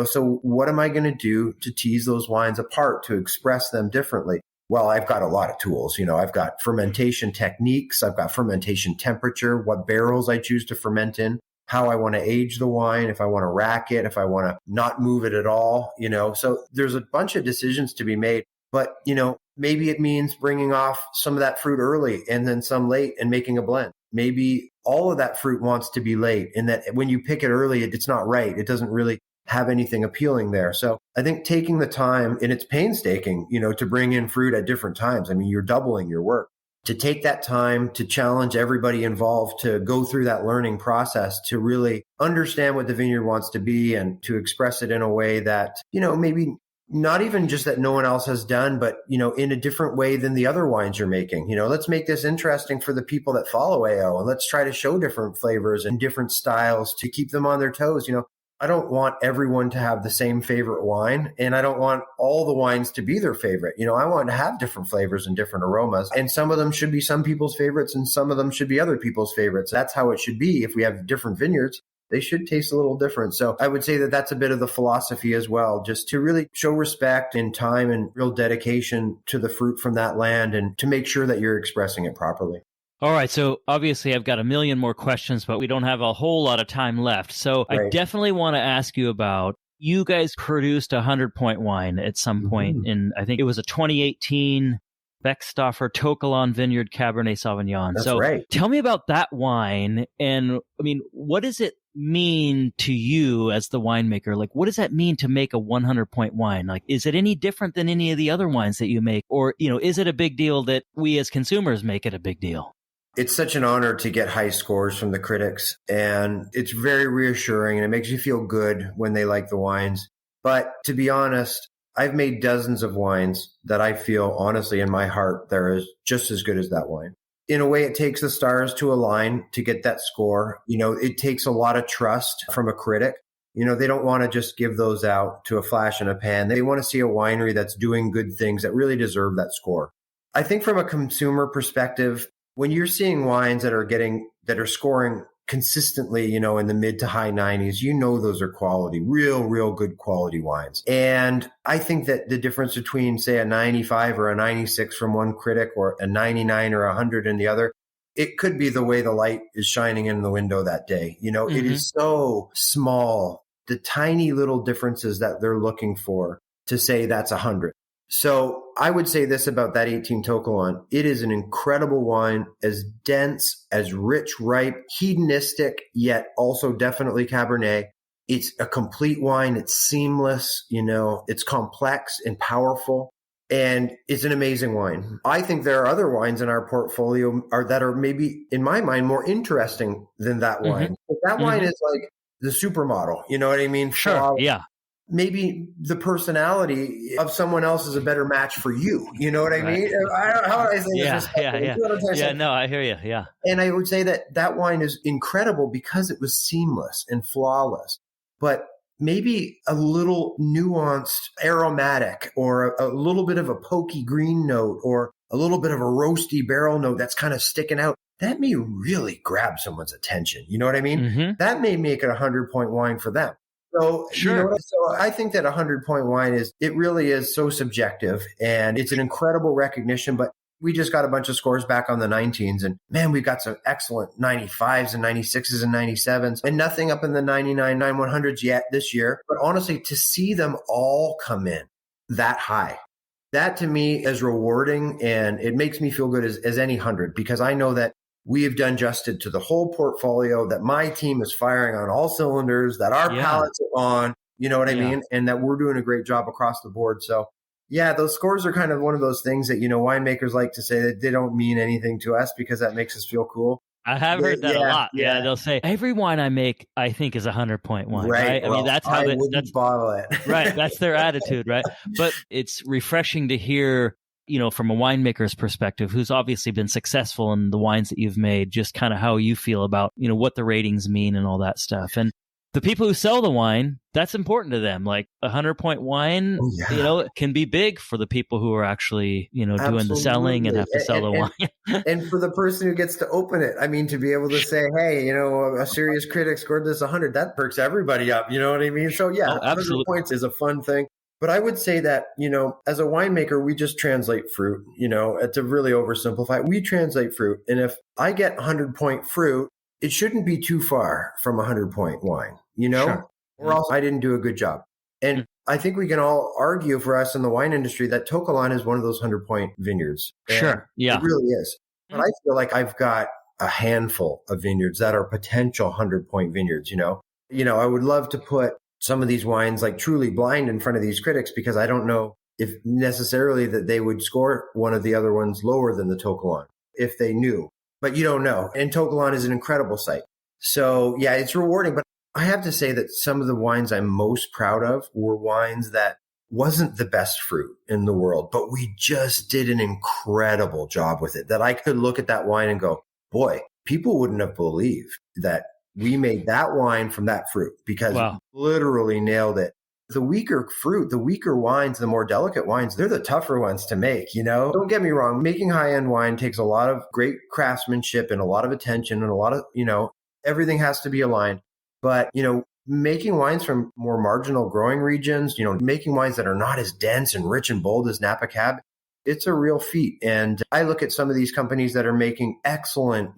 So what am I going to do to tease those wines apart, to express them differently? Well, I've got a lot of tools. I've got fermentation techniques. I've got fermentation temperature, what barrels I choose to ferment in, how I want to age the wine, if I want to rack it, if I want to not move it at all, So there's a bunch of decisions to be made. But, maybe it means bringing off some of that fruit early and then some late and making a blend. Maybe all of that fruit wants to be late, and that when you pick it early, it's not right. It doesn't really have anything appealing there. So I think taking the time, and it's painstaking, to bring in fruit at different times. I mean, you're doubling your work. To take that time to challenge everybody involved to go through that learning process, to really understand what the vineyard wants to be and to express it in a way that, maybe not even just that no one else has done, but, in a different way than the other wines you're making. Let's make this interesting for the people that follow AO, and let's try to show different flavors and different styles to keep them on their toes. I don't want everyone to have the same favorite wine, and I don't want all the wines to be their favorite. I want to have different flavors and different aromas, and some of them should be some people's favorites and some of them should be other people's favorites. That's how it should be if we have different vineyards. they should taste a little different. So I would say that that's a bit of the philosophy as well, just to really show respect and time and real dedication to the fruit from that land and to make sure that you're expressing it properly. All right. So obviously I've got a million more questions, but we don't have a whole lot of time left. So Right. I definitely want to ask you about, you guys produced a 100-point wine at some point in, I think it was a 2018 Beckstoffer Tokelon Vineyard Cabernet Sauvignon. That's so right. tell me about that wine. And I mean, what does it mean to you as the winemaker? Like, what does that mean to make a 100-point wine? Like, is it any different than any of the other wines that you make? Or, is it a big deal that we as consumers make it a big deal? It's such an honor to get high scores from the critics, and it's very reassuring, and it makes you feel good when they like the wines. But to be honest, I've made dozens of wines that I feel honestly in my heart they're just as good as that wine. In a way, it takes the stars to align to get that score. It takes a lot of trust from a critic. They don't want to just give those out to a flash in a pan. They want to see a winery that's doing good things that really deserve that score. I think from a consumer perspective, when you're seeing wines that are scoring consistently, in the mid to high 90s, those are quality, real good quality wines. And I think that the difference between, say, a 95 or a 96 from one critic or a 99 or 100 in the other, it could be the way the light is shining in the window that day. It is so small, the tiny little differences that they're looking for to say that's 100. So I would say this about that 18 Tokelon. It is an incredible wine, as dense, as rich, ripe, hedonistic, yet also definitely Cabernet. It's a complete wine. It's seamless. It's complex and powerful. And it's an amazing wine. I think there are other wines in our portfolio that are maybe, in my mind, more interesting than that wine. But that wine is like the supermodel. You know what I mean? Sure. Yeah. Maybe the personality of someone else is a better match for you. You know what I mean? How would I say this? Yeah. No, I hear you. Yeah. And I would say that wine is incredible because it was seamless and flawless, but maybe a little nuanced aromatic or a little bit of a pokey green note or a little bit of a roasty barrel note that's kind of sticking out. That may really grab someone's attention. You know what I mean? That may make it a 100-point wine for them. So, sure. So I think that 100-point wine it really is so subjective, and it's an incredible recognition, but we just got a bunch of scores back on the 19s, and man, we've got some excellent 95s and 96s and 97s and nothing up in the 99, 9100s yet this year. But honestly, to see them all come in that high, that to me is rewarding, and it makes me feel good as any 100, because I know that we have done justice to the whole portfolio, that my team is firing on all cylinders, that our palates are on, you know what I mean? And that we're doing a great job across the board. So yeah, those scores are kind of one of those things that, winemakers like to say that they don't mean anything to us because that makes us feel cool. I have heard that a lot. Yeah. They'll say every wine I make, I think is 100-point wine. Right. Well, I mean, that's how that's bottle it. Right. That's their attitude. Right. But it's refreshing to hear, from a winemaker's perspective, who's obviously been successful in the wines that you've made, just kind of how you feel about, what the ratings mean and all that stuff. And the people who sell the wine, that's important to them. Like a 100-point wine, it can be big for the people who are actually, doing the selling and have to sell the wine. And for the person who gets to open it, I mean, to be able to say, hey, a serious critic scored this 100, that perks everybody up. You know what I mean? So yeah, 100 points is a fun thing. But I would say that, as a winemaker, we just translate fruit, to really oversimplify. We translate fruit. And if I get 100-point fruit, it shouldn't be too far from a 100-point wine, Sure. Or else I didn't do a good job. And I think we can all argue for us in the wine industry that Tokelon is one of those 100-point vineyards. And sure. Yeah. It really is. But I feel like I've got a handful of vineyards that are potential 100-point vineyards, I would love to put some of these wines like truly blind in front of these critics, because I don't know if necessarily that they would score one of the other ones lower than the Tokelon if they knew, but you don't know. And Tokelon is an incredible site. So yeah, it's rewarding. But I have to say that some of the wines I'm most proud of were wines that wasn't the best fruit in the world, but we just did an incredible job with it, that I could look at that wine and go, boy, people wouldn't have believed that we made that wine from that fruit, because we literally nailed it. The weaker fruit, the weaker wines, the more delicate wines, they're the tougher ones to make, Don't get me wrong. Making high-end wine takes a lot of great craftsmanship and a lot of attention and a lot of, everything has to be aligned. But, making wines from more marginal growing regions, making wines that are not as dense and rich and bold as Napa Cab, it's a real feat. And I look at some of these companies that are making excellent,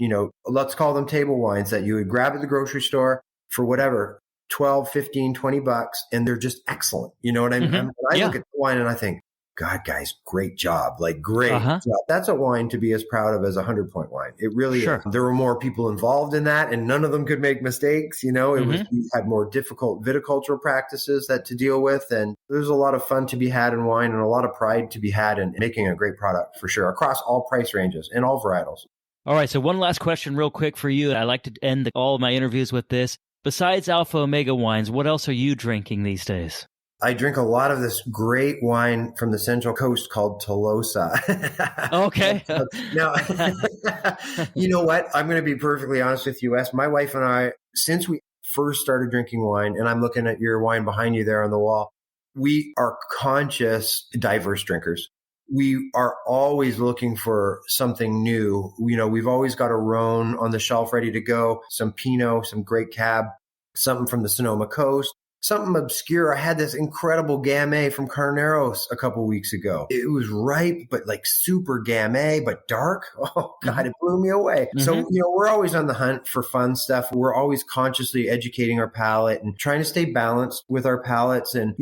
let's call them table wines that you would grab at the grocery store for whatever, 12, 15, 20 bucks. And they're just excellent. You know what I mean? Mm-hmm. I look at the wine and I think, God, guys, great job. Like, great job. That's a wine to be as proud of as a 100-point wine. It really is. There were more people involved in that, and none of them could make mistakes. It was, we had more difficult viticultural practices to deal with. And there's a lot of fun to be had in wine and a lot of pride to be had in making a great product for sure, across all price ranges and all varietals. All right. So one last question real quick for you. I like to end all of my interviews with this. Besides Alpha Omega wines, what else are you drinking these days? I drink a lot of this great wine from the Central Coast called Tolosa. Okay. Now, you know what? I'm going to be perfectly honest with you, Wes. My wife and I, since we first started drinking wine, and I'm looking at your wine behind you there on the wall, we are conscious, diverse drinkers. We are always looking for something new. We've always got a Rhone on the shelf ready to go, some Pinot, some great Cab, something from the Sonoma Coast. Something obscure. I had this incredible Gamay from Carneros a couple weeks ago. It was ripe, but like super Gamay, but dark. Oh God, it blew me away. Mm-hmm. So, we're always on the hunt for fun stuff. We're always consciously educating our palate and trying to stay balanced with our palates. And,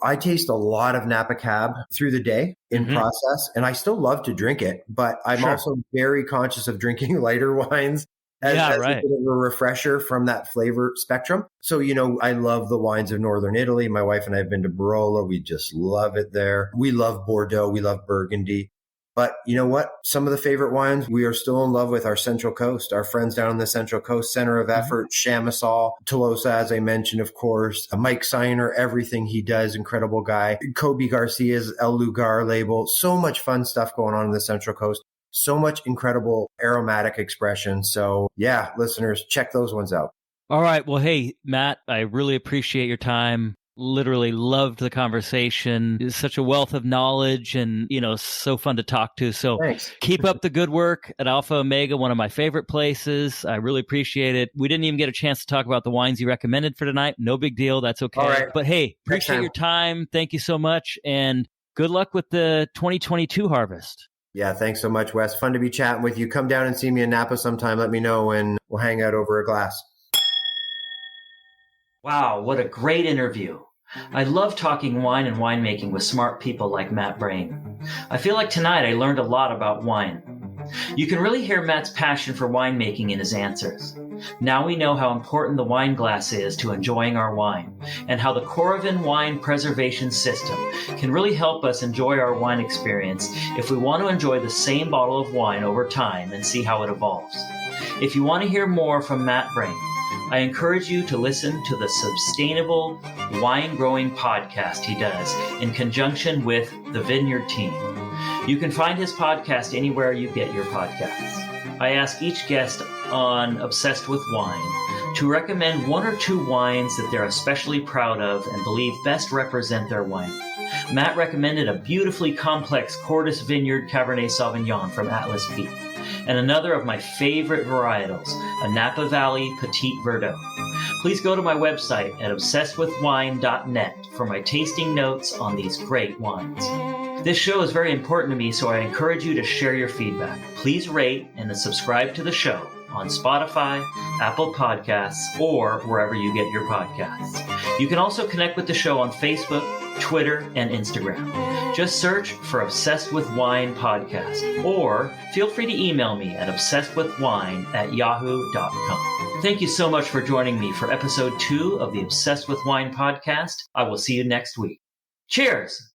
I taste a lot of Napa Cab through the day in process, and I still love to drink it, but I'm also very conscious of drinking lighter wines. As a bit of a refresher from that flavor spectrum. So, I love the wines of Northern Italy. My wife and I have been to Barolo. We just love it there. We love Bordeaux. We love Burgundy. But you know what? Some of the favorite wines, we are still in love with our Central Coast, our friends down in the Central Coast, center of effort, Chamisol, Tolosa, as I mentioned, of course, Mike Seiner, everything he does, incredible guy. Kobe Garcia's El Lugar label. So much fun stuff going on in the Central Coast. So much incredible aromatic expression. So yeah, listeners, check those ones out. All right. Well, hey, Matt, I really appreciate your time. Literally loved the conversation. It's such a wealth of knowledge and, so fun to talk to. So Thanks. Keep up the good work at Alpha Omega, one of my favorite places. I really appreciate it. We didn't even get a chance to talk about the wines you recommended for tonight. No big deal. That's okay. All right. But hey, appreciate your time. Thank you so much. And good luck with the 2022 harvest. Yeah, thanks so much, Wes. Fun to be chatting with you. Come down and see me in Napa sometime. Let me know and we'll hang out over a glass. Wow, what a great interview. I love talking wine and winemaking with smart people like Matt Brain. I feel like tonight I learned a lot about wine. You can really hear Matt's passion for winemaking in his answers. Now we know how important the wine glass is to enjoying our wine, and how the Cork wine preservation system can really help us enjoy our wine experience if we want to enjoy the same bottle of wine over time and see how it evolves. If you want to hear more from Matt Brain, I encourage you to listen to the Sustainable Winegrowing Podcast he does in conjunction with the Vineyard team. You can find his podcast anywhere you get your podcasts. I ask each guest on Obsessed with Wine to recommend one or two wines that they're especially proud of and believe best represent their wine. Matt recommended a beautifully complex Cordis Vineyard Cabernet Sauvignon from Atlas Peak, and another of my favorite varietals, a Napa Valley Petit Verdot. Please go to my website at obsessedwithwine.net for my tasting notes on these great wines. This show is very important to me, so I encourage you to share your feedback. Please rate and subscribe to the show on Spotify, Apple Podcasts, or wherever you get your podcasts. You can also connect with the show on Facebook, Twitter, and Instagram. Just search for Obsessed with Wine Podcast, or feel free to email me at obsessedwithwine@yahoo.com. Thank you so much for joining me for episode 2 of the Obsessed with Wine podcast. I will see you next week. Cheers!